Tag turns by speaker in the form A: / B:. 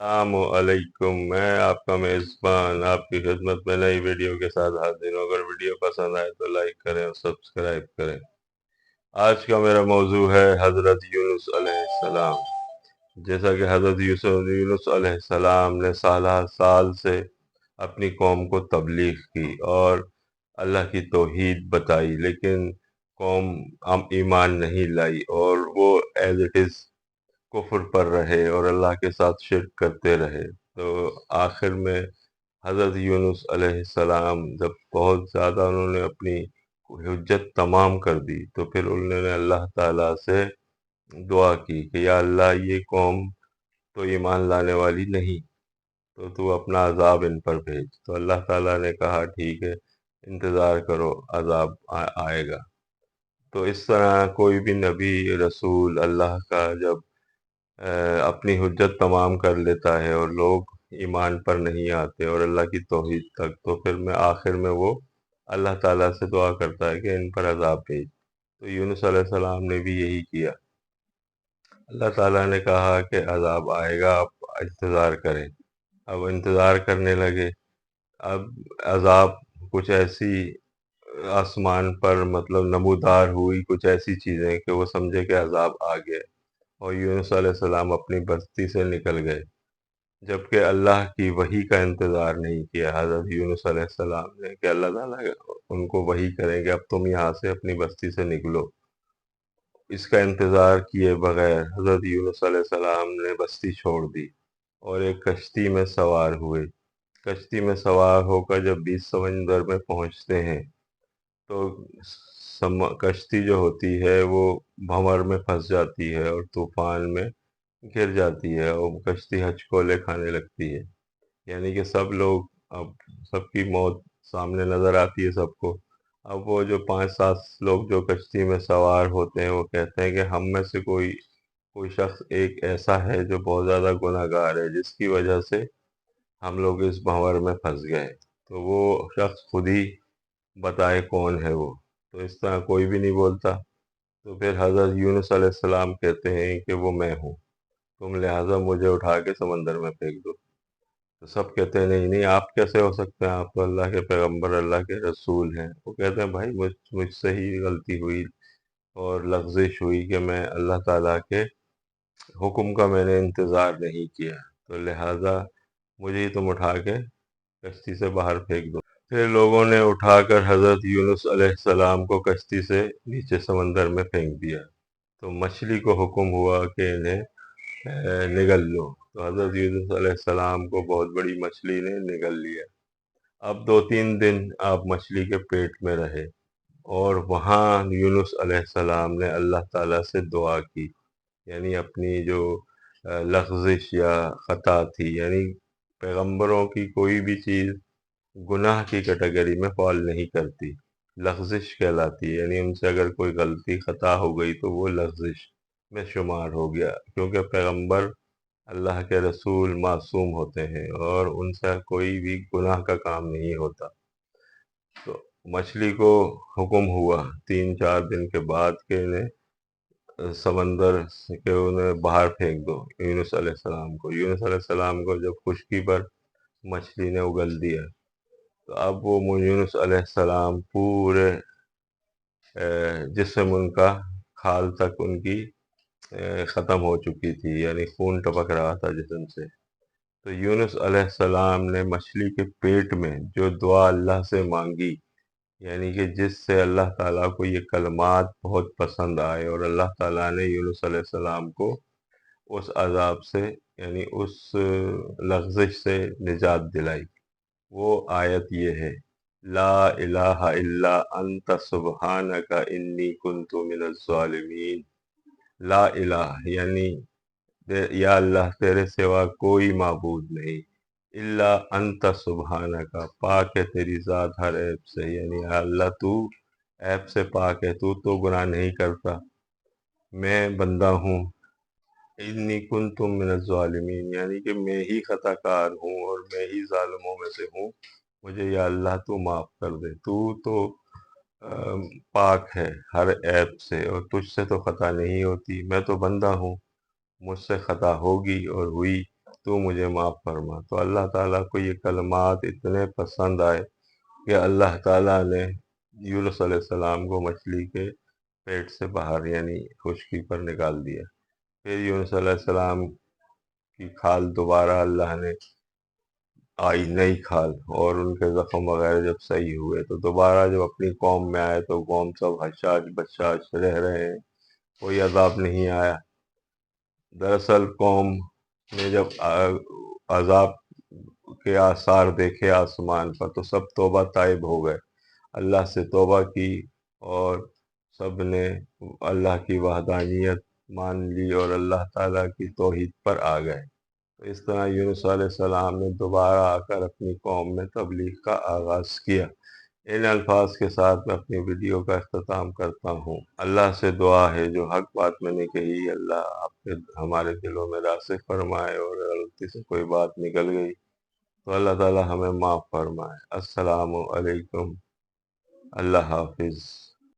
A: السلام علیکم، میں آپ کا میزبان آپ کی خدمت میں نئی ویڈیو کے ساتھ حاضر ہوں۔ اگر ویڈیو پسند آئے تو لائک کریں اور سبسکرائب کریں۔ آج کا میرا موضوع ہے حضرت یونس علیہ السلام۔ جیسا کہ حضرت یونس علیہ السلام نے سالہ سال سے اپنی قوم کو تبلیغ کی اور اللہ کی توحید بتائی، لیکن قوم ایمان نہیں لائی اور وہ ایز اٹ از کفر پر رہے اور اللہ کے ساتھ شرک کرتے رہے۔ تو آخر میں حضرت یونس علیہ السلام جب بہت زیادہ انہوں نے اپنی حجت تمام کر دی تو پھر انہوں نے اللہ تعالیٰ سے دعا کی کہ یا اللہ، یہ قوم تو ایمان لانے والی نہیں، تو اپنا عذاب ان پر بھیج۔ تو اللہ تعالیٰ نے کہا ٹھیک ہے، انتظار کرو، عذاب آئے گا۔ تو اس طرح کوئی بھی نبی رسول اللہ کا جب اپنی حجت تمام کر لیتا ہے اور لوگ ایمان پر نہیں آتے اور اللہ کی توحید تک، تو پھر میں آخر میں وہ اللہ تعالیٰ سے دعا کرتا ہے کہ ان پر عذاب بھیج۔ تو یونس علیہ السلام نے بھی یہی کیا۔ اللہ تعالیٰ نے کہا کہ عذاب آئے گا، آپ انتظار کریں۔ اب انتظار کرنے لگے۔ اب عذاب کچھ ایسی آسمان پر نمودار ہوئی، کچھ ایسی چیزیں کہ وہ سمجھے کہ عذاب آ گئے اور یونس علیہ السلام اپنی بستی سے نکل گئے، جبکہ اللہ کی وحی کا انتظار نہیں کیا حضرت یونس علیہ السلام نے کہ اللہ تعالیٰ ان کو وحی کریں کہ اب تم یہاں سے اپنی بستی سے نکلو۔ اس کا انتظار کیے بغیر حضرت یونس علیہ السلام نے بستی چھوڑ دی اور ایک کشتی میں سوار ہوئے۔ کشتی میں سوار ہو کر جب بیچ سمندر میں پہنچتے ہیں تو کشتی جو ہوتی ہے وہ بھنور میں پھنس جاتی ہے اور طوفان میں گر جاتی ہے اور کشتی ہچکولے کھانے لگتی ہے، یعنی کہ سب لوگ، اب سب کی موت سامنے نظر آتی ہے سب کو۔ اب وہ جو 5-7 لوگ جو کشتی میں سوار ہوتے ہیں وہ کہتے ہیں کہ ہم میں سے کوئی شخص ایک ایسا ہے جو بہت زیادہ گناہ گار ہے، جس کی وجہ سے ہم لوگ اس بھنور میں پھنس گئے۔ تو وہ شخص خود ہی بتائے کون ہے وہ۔ تو اس طرح کوئی بھی نہیں بولتا۔ تو پھر حضرت یونس علیہ السلام کہتے ہیں کہ وہ میں ہوں، تم لہٰذا مجھے اٹھا کے سمندر میں پھینک دو۔ تو سب کہتے ہیں نہیں نہیں، آپ کیسے ہو سکتے ہیں، آپ تو اللہ کے پیغمبر، اللہ کے رسول ہیں۔ وہ کہتے ہیں بھائی مجھ سے ہی غلطی ہوئی اور لغزش ہوئی کہ میں اللہ تعالیٰ کے حکم کا میں نے انتظار نہیں کیا، تو لہٰذا مجھے ہی تم اٹھا کے کشتی سے باہر پھینک دو۔ پھر لوگوں نے اٹھا کر حضرت یونس علیہ السلام کو کشتی سے نیچے سمندر میں پھینک دیا۔ تو مچھلی کو حکم ہوا کہ انہیں نگل لو۔ تو حضرت یونس علیہ السلام کو بہت بڑی مچھلی نے نگل لیا۔ اب 2-3 دن آپ مچھلی کے پیٹ میں رہے اور وہاں یونس علیہ السلام نے اللہ تعالیٰ سے دعا کی، یعنی اپنی جو لغزش یا خطا تھی، یعنی پیغمبروں کی کوئی بھی چیز گناہ کی کیٹیگری میں فال نہیں کرتی، لغزش کہلاتی ہے، یعنی ان سے اگر کوئی غلطی خطا ہو گئی تو وہ لغزش میں شمار ہو گیا، کیونکہ پیغمبر اللہ کے رسول معصوم ہوتے ہیں اور ان سے کوئی بھی گناہ کا کام نہیں ہوتا۔ تو مچھلی کو حکم ہوا 3-4 دن کے بعد کہ انہیں سمندر کے انہیں باہر پھینک دو یونس علیہ السلام کو۔ یونس علیہ السلام کو جب خشکی پر مچھلی نے اگل دیا تو اب وہ یونس علیہ السلام پورے جسم ان کا کھال تک ان کی ختم ہو چکی تھی، یعنی خون ٹپک رہا تھا جسم سے۔ تو یونس علیہ السلام نے مچھلی کے پیٹ میں جو دعا اللہ سے مانگی، یعنی کہ جس سے اللہ تعالیٰ کو یہ کلمات بہت پسند آئے اور اللہ تعالیٰ نے یونس علیہ السلام کو اس عذاب سے، یعنی اس لغزش سے نجات دلائی۔ وہ آیت یہ ہے، لا الہ الا انت سبحانک انی کنت من الظالمین۔ لا الہ یعنی یا اللہ تیرے سوا کوئی معبود نہیں، الا انت سبحانک پاک ہے تیری ذات ہر عیب سے، یعنی اللہ تو عیب سے پاک ہے، تو گناہ نہیں کرتا، میں بندہ ہوں، انی کنت من الظالمین یعنی کہ میں ہی خطا کار ہوں اور میں ہی ظالموں میں سے ہوں، مجھے یا اللہ تو معاف کر دے، تو پاک ہے ہر عیب سے اور تجھ سے تو خطا نہیں ہوتی، میں تو بندہ ہوں، مجھ سے خطا ہوگی اور ہوئی تو مجھے معاف فرما۔ تو اللہ تعالیٰ کو یہ کلمات اتنے پسند آئے کہ اللہ تعالیٰ نے یونس علیہ السلام کو مچھلی کے پیٹ سے باہر یعنی خشکی پر نکال دیا۔ پھر یونس علیہ السلام کی کھال دوبارہ اللہ نے آئی، نئی کھال، اور ان کے زخم وغیرہ جب صحیح ہوئے تو دوبارہ جب اپنی قوم میں آئے تو قوم سب حشاش بشاش رہ رہے ہیں، کوئی عذاب نہیں آیا۔ دراصل قوم نے جب عذاب کے آثار دیکھے آسمان پر تو سب توبہ طائب ہو گئے، اللہ سے توبہ کی، اور سب نے اللہ کی وحدانیت مان لی اور اللہ تعالیٰ کی توحید پر آ گئے۔ تو اس طرح یونس علیہ السلام نے دوبارہ آ کر اپنی قوم میں تبلیغ کا آغاز کیا۔ ان الفاظ کے ساتھ میں اپنی ویڈیو کا اختتام کرتا ہوں۔ اللہ سے دعا ہے جو حق بات میں نے کہی، اللہ ہمارے دلوں میں راسخ فرمائے، اور غلطی سے کوئی بات نکل گئی تو اللہ تعالی ہمیں معاف فرمائے۔ السلام علیکم، اللہ حافظ۔